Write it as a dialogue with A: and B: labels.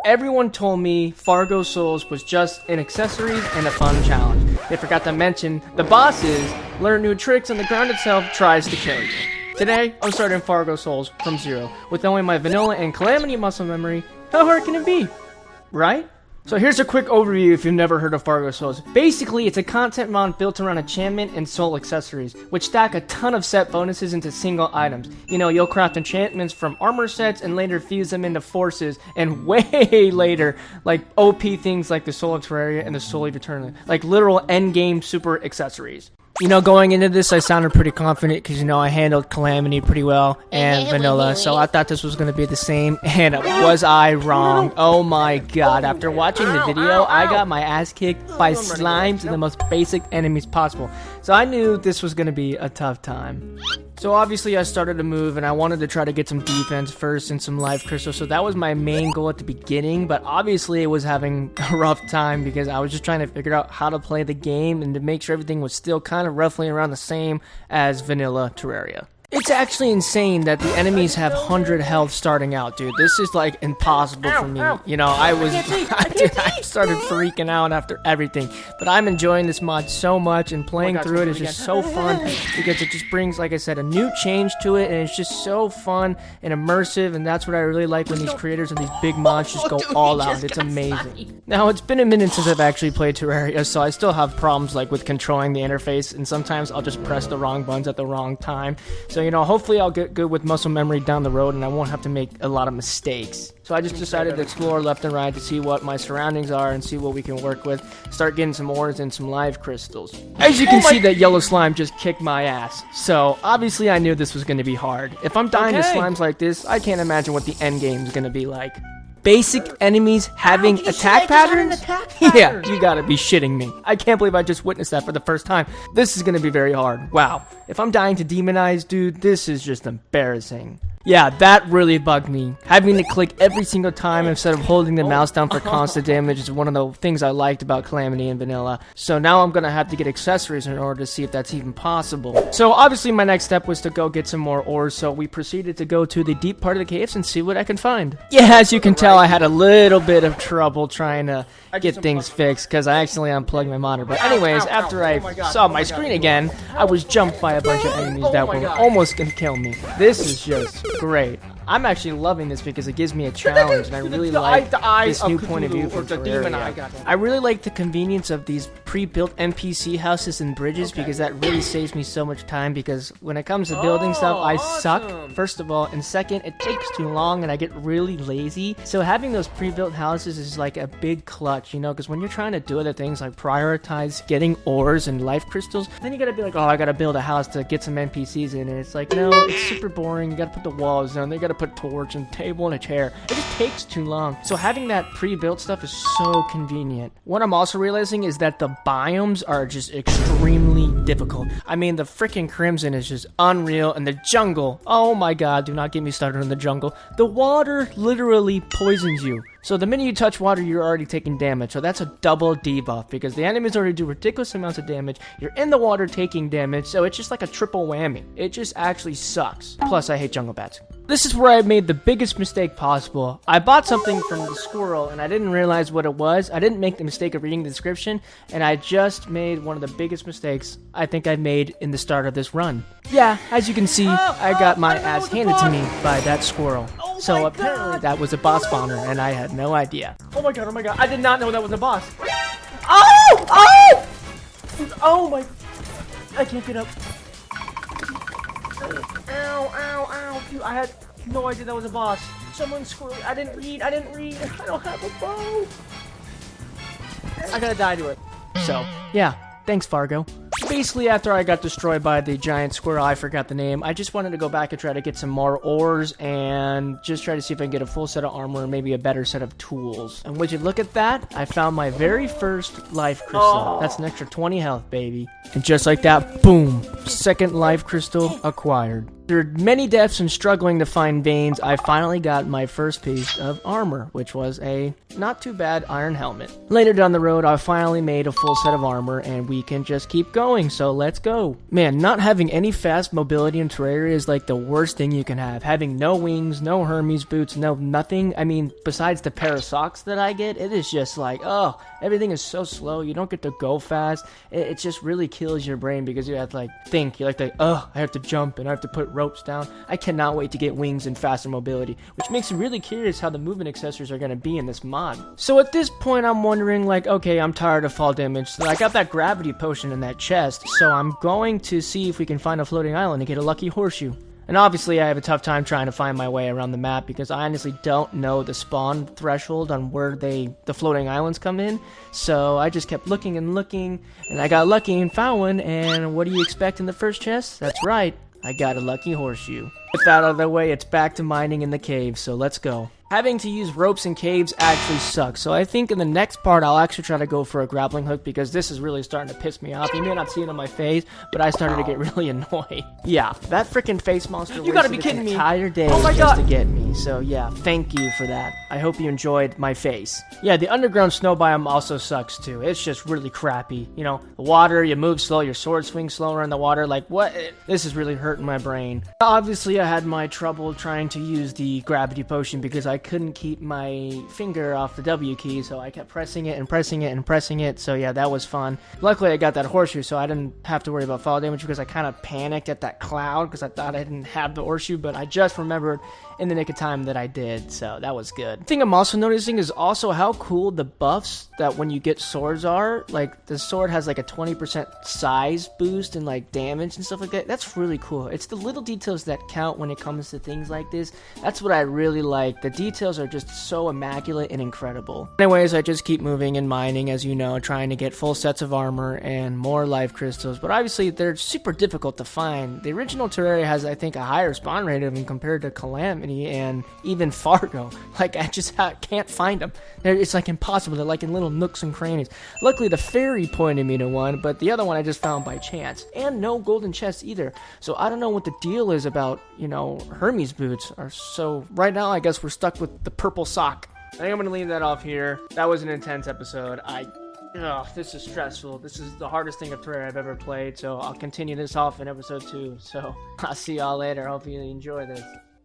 A: Everyone told me Fargo Souls was just an accessories and a fun challenge. They forgot to mention the bosses learn new tricks and the ground itself tries to kill you. Today, I'm starting Fargo Souls from zero with only my vanilla and calamity muscle memory. How hard can it be? Right? So here's a quick overview if you've never heard of Fargo Souls. Basically, it's a content mod built around enchantment and soul accessories, which stack a ton of set bonuses into single items. You know, you'll craft enchantments from armor sets and later fuse them into forces, and way later, like OP things like the Soul of Terraria and the Soul of Eternity, like literal endgame super accessories. You know, going into this, I sounded pretty confident because, you know, I handled Calamity pretty well and Vanilla, so I thought this was going to be the same, and was I wrong? Oh my god, after watching the video, I got my ass kicked by slimes and the most basic enemies possible, so I knew this was going to be a tough time. So obviously I started to move and I wanted to try to get some defense first and some life crystals, so that was my main goal at the beginning, but obviously it was having a rough time because I was just trying to figure out how to play the game and to make sure everything was still kind of roughly around the same as vanilla Terraria. It's actually insane that the enemies have 100 health starting out, dude. This is like impossible for me. You know, I started freaking out after everything. But I'm enjoying this mod so much, and playing through it is just so fun because it just brings, like I said, a new change to it, and it's just so fun and immersive, and that's what I really like when these creators of these big mods just go all out. It's amazing. Now, it's been a minute since I've actually played Terraria, so I still have problems like with controlling the interface, and sometimes I'll just press the wrong buttons at the wrong time. So, you know, hopefully I'll get good with muscle memory down the road and I won't have to make a lot of mistakes. So I just decided to explore left and right to see what my surroundings are and see what we can work with. Start getting some ores and some live crystals. As you can see, that yellow slime just kicked my ass. So obviously I knew this was going to be hard. If I'm dying to slimes like this, I can't imagine what the end game is going to be like. Basic enemies having attack patterns? Yeah, you gotta be shitting me. I can't believe I just witnessed that for the first time. This is gonna be very hard. Wow. If I'm dying to demonize, dude, this is just embarrassing. Yeah, that really bugged me. Having to click every single time instead of holding the mouse down for constant damage is one of the things I liked about Calamity and Vanilla. So now I'm gonna have to get accessories in order to see if that's even possible. So obviously my next step was to go get some more ores, so we proceeded to go to the deep part of the caves and see what I can find. Yeah, as you can tell, I had a little bit of trouble trying to get things fixed because I accidentally unplugged my monitor. But anyways, after I saw my screen again, I was jumped by a bunch of enemies that were almost gonna kill me. This is just great. I'm actually loving this because it gives me a challenge, and I really like this new point of view from Terraria. I really like the convenience of these pre-built NPC houses and bridges because that really saves me so much time, because when it comes to building stuff, I suck, first of all, and second, it takes too long and I get really lazy. So having those pre-built houses is like a big clutch, you know, because when you're trying to do other things like prioritize getting ores and life crystals, then you gotta be like, oh, I gotta build a house to get some NPCs in, and it's like, no, it's super boring. You gotta put the walls down, they gotta put torch and table and a chair. It just takes too long. So having that pre-built stuff is so convenient. What I'm also realizing is that the biomes are just extremely difficult. I mean, the freaking Crimson is just unreal, and the jungle, oh my god, do not get me started on the jungle. The water literally poisons you. So the minute you touch water, you're already taking damage. So that's a double debuff because the enemies already do ridiculous amounts of damage. You're in the water taking damage, so it's just like a triple whammy. It just actually sucks. Plus, I hate jungle bats. This is where I made the biggest mistake possible. I bought something from the squirrel and I didn't realize what it was. I didn't make the mistake of reading the description, and I just made one of the biggest mistakes I think I made in the start of this run. Yeah, as you can see, I got my ass handed to me by that squirrel. So apparently that was a boss spawner, and I had no idea. Oh my god, I did not know that was a boss. Oh! Oh! Oh my... I can't get up. Ow, ow, ow. Dude, I had no idea that was a boss. Someone squirrel. I didn't read. I don't have a bow. I gotta die to it. So, yeah. Thanks, Fargo. Basically, after I got destroyed by the giant squirrel, I forgot the name, I just wanted to go back and try to get some more ores and just try to see if I can get a full set of armor and maybe a better set of tools. And would you look at that? I found my very first life crystal. That's an extra 20 health, baby. And just like that, boom! Second life crystal acquired. After many deaths and struggling to find veins, I finally got my first piece of armor, which was a not too bad iron helmet. Later down the road, I finally made a full set of armor, and we can just keep going, so let's go. Man, not having any fast mobility in Terraria is like the worst thing you can have. Having no wings, no Hermes boots, no nothing. I mean, besides the pair of socks that I get, it is just like, oh, everything is so slow. You don't get to go fast. It just really kills your brain because you have to like think. You're like, oh, I have to jump and I have to put ropes down. I cannot wait to get wings and faster mobility, which makes me really curious how the movement accessories are going to be in this mod. So at this point, I'm wondering like, okay, I'm tired of fall damage. So I got that gravity potion in that chest, so I'm going to see if we can find a floating island and get a lucky horseshoe. And obviously I have a tough time trying to find my way around the map because I honestly don't know the spawn threshold on where the floating islands come in. So I just kept looking and looking, and I got lucky and found one, and what do you expect in the first chest? That's right, I got a lucky horseshoe. With that out of the way, it's back to mining in the cave, so let's go. Having to use ropes in caves actually sucks, so I think in the next part I'll actually try to go for a grappling hook because this is really starting to piss me off. You may not see it on my face, but I started to get really annoyed. Yeah, that freaking face monster
B: You gotta be kidding me.
A: Entire day
B: Oh my
A: just
B: God.
A: to get me, so yeah, thank you for that. I hope you enjoyed my face. Yeah, the underground snow biome also sucks too. It's just really crappy. You know, the water, you move slow, your sword swings slower in the water, like what? This is really hurting my brain. Obviously I had my trouble trying to use the gravity potion because I couldn't keep my finger off the W key, so I kept pressing it and pressing it and pressing it, so yeah, that was fun. Luckily I got that horseshoe, so I didn't have to worry about fall damage because I kind of panicked at that cloud because I thought I didn't have the horseshoe, but I just remembered in the nick of time that I did, so that was good. The thing I'm also noticing is also how cool the buffs that when you get swords are. Like, the sword has like a 20% size boost and like damage and stuff like that. That's really cool. It's the little details that count when it comes to things like this. That's what I really like. The details are just so immaculate and incredible. Anyways, I just keep moving and mining, as you know, trying to get full sets of armor and more life crystals, but obviously they're super difficult to find. The original Terraria has, I think, a higher spawn rate of them compared to Calamity and even Fargo. Like, I just can't find them. It's like impossible. They're like in little nooks and crannies. Luckily, the fairy pointed me to one, but the other one I just found by chance. And no golden chests either. So I don't know what the deal is about, you know, Hermes boots. So right now, I guess we're stuck with the purple sock. I think I'm going to leave that off here. That was an intense episode. This is stressful. This is the hardest thing of Terraria I've ever played, so I'll continue this off in episode 2. So I'll see y'all later. Hope you enjoy this.